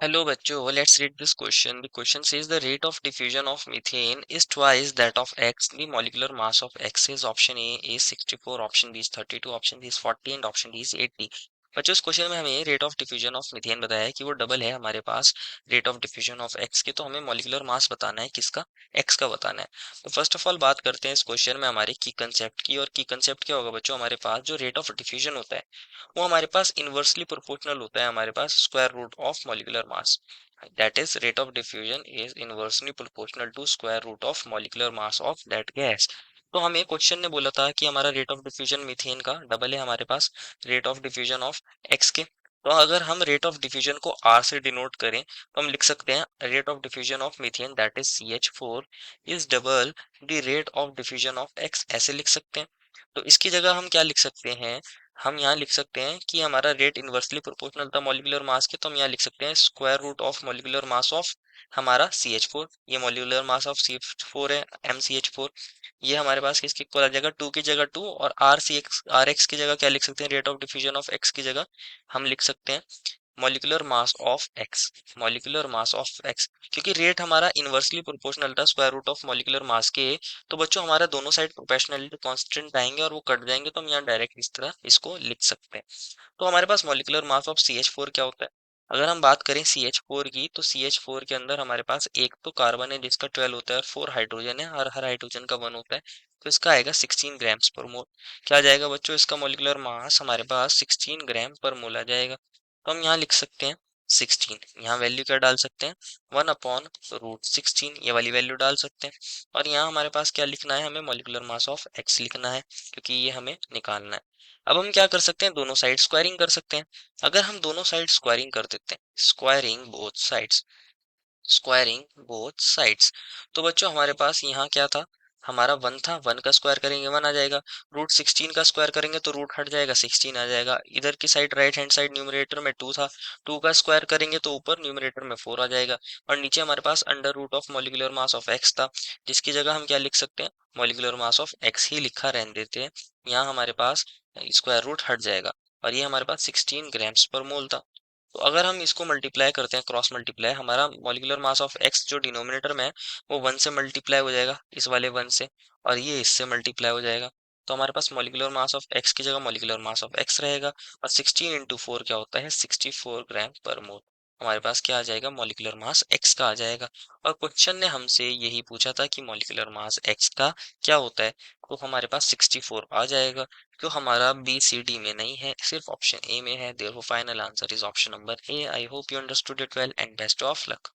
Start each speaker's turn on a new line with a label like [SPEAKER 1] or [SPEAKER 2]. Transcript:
[SPEAKER 1] Hello बच्चों, let's read this question. The question says the rate of diffusion of methane is twice that of X. The molecular mass of X is option A is 64, option B is 32, option C is 40 and option D is 80. बच्चों इस question में हमें rate of diffusion of methane बताया है कि वो double है हमारे पास rate of diffusion of X के, तो हमें मॉलिक्यूलर मास बताना है किसका, एक्स का बताना है। तो फर्स्ट ऑफ ऑल बात करते हैं इस क्वेश्चन में हमारे की कंसेप्ट की, और की कंसेप्ट क्या होगा बच्चों, हमारे पास जो रेट ऑफ डिफ्यूजन होता है वो हमारे पास इनवर्सली प्रोपोर्शनल होता है हमारे पास square root of molecular mass. that is rate of diffusion is inversely proportional to square root of molecular mass of that gas। तो हमें क्वेश्चन ने बोला था कि हमारा रेट ऑफ डिफ्यूजन मीथेन का डबल है हमारे पास rate of diffusion of X के। तो अगर हम रेट ऑफ डिफ्यूजन को आर से डिनोट करें तो हम लिख सकते हैं rate of diffusion of methane that is CH4 is double the rate of diffusion of X, ऐसे लिख सकते हैं। तो इसकी जगह हम क्या लिख सकते हैं, हम यहाँ लिख सकते हैं कि हमारा रेट इनवर्सली प्रोपोर्शनल था मॉलिक्यूलर मास के, तो हम यहाँ लिख सकते हैं square root of molecular mass of हमारा CH4। ये मॉलिक्यूलर मास ऑफ CH4 है, MCH4। ये हमारे पास किसके इक्वल आ जाएगा, 2 की जगह 2, और RX की जगह क्या लिख सकते हैं, rate of diffusion of X की जगह हम लिख सकते हैं molecular mass of X, molecular mass of X. क्योंकि रेट हमारा इनवर्सली प्रोपोर्शनल था square root of molecular mass के, तो बच्चों हमारा दोनों साइड प्रोपोर्शनलिटी कांस्टेंट आएंगे और वो कट जाएंगे, तो हम यहाँ डायरेक्ट इस तरह इसको लिख सकते हैं। तो हमारे पास मॉलिक्यूलर मास ऑफ CH4 क्या होता है, अगर हम बात करें CH4 की, तो CH4 के अंदर हमारे पास एक तो कार्बन है जिसका 12 होता है और 4 हाइड्रोजन है, हर हर हाइड्रोजन का 1 होता है। तो इसका आएगा 16 ग्राम्स पर मोल। क्या आ जाएगा बच्चों, इसका मॉलिक्यूलर मास हमारे पास 16 ग्राम पर मोल आ जाएगा। तो हम यहाँ लिख सकते हैं 16, यहाँ वैल्यू क्या डाल सकते हैं, 1/√16, ये वाली वैल्यू डाल सकते हैं। और यहाँ हमारे पास क्या लिखना है, हमें मॉलिक्यूलर मास ऑफ एक्स लिखना है, क्योंकि ये हमें निकालना है। अब हम क्या कर सकते हैं, दोनों साइड स्क्वायरिंग कर सकते हैं। अगर हम दोनों साइड स्क्वायरिंग कर देते हैं, squaring both sides, squaring both sides, तो बच्चों हमारे पास यहाँ क्या था, हमारा 1 था, 1 का स्क्वायर करेंगे 1 आ जाएगा, √16 का स्क्वायर करेंगे तो रूट हट जाएगा 16 आ जाएगा। इधर की side right hand side numerator में 2 था, 2 का स्क्वायर करेंगे तो ऊपर न्यूमरेटर में 4 आ जाएगा। और नीचे हमारे पास under root of molecular mass of X था, जिसकी जगह हम क्या लिख सकते हैं, मॉलिक्यूलर मास ऑफ एक्स ही लिखा रहने देते हैं। यहाँ हमारे पास स्क्वायर रूट हट जाएगा, और ये हमारे पास 16 ग्राम्स पर मोल था। तो अगर हम इसको मल्टीप्लाई करते हैं, क्रॉस मल्टीप्लाई, हमारा मॉलिक्यूलर मास ऑफ एक्स जो डिनोमिनेटर में है वो 1 से मल्टीप्लाई हो जाएगा, इस वाले 1 से, और ये इससे मल्टीप्लाई हो जाएगा। तो हमारे पास मॉलिक्यूलर मास ऑफ एक्स की जगह मॉलिक्यूलर मास ऑफ एक्स रहेगा, और 16 इंटू 4 क्या होता है, 64 ग्राम पर मोल। हमारे पास क्या आ जाएगा, मॉलिक्यूलर मास एक्स का आ जाएगा। और क्वेश्चन ने हमसे यही पूछा था कि मॉलिक्यूलर मास एक्स का क्या होता है, तो हमारे पास 64 आ जाएगा। जो हमारा BCD में नहीं है, सिर्फ ऑप्शन ए में है, therefore final answer is option number A. I hope you understood it well and best of luck.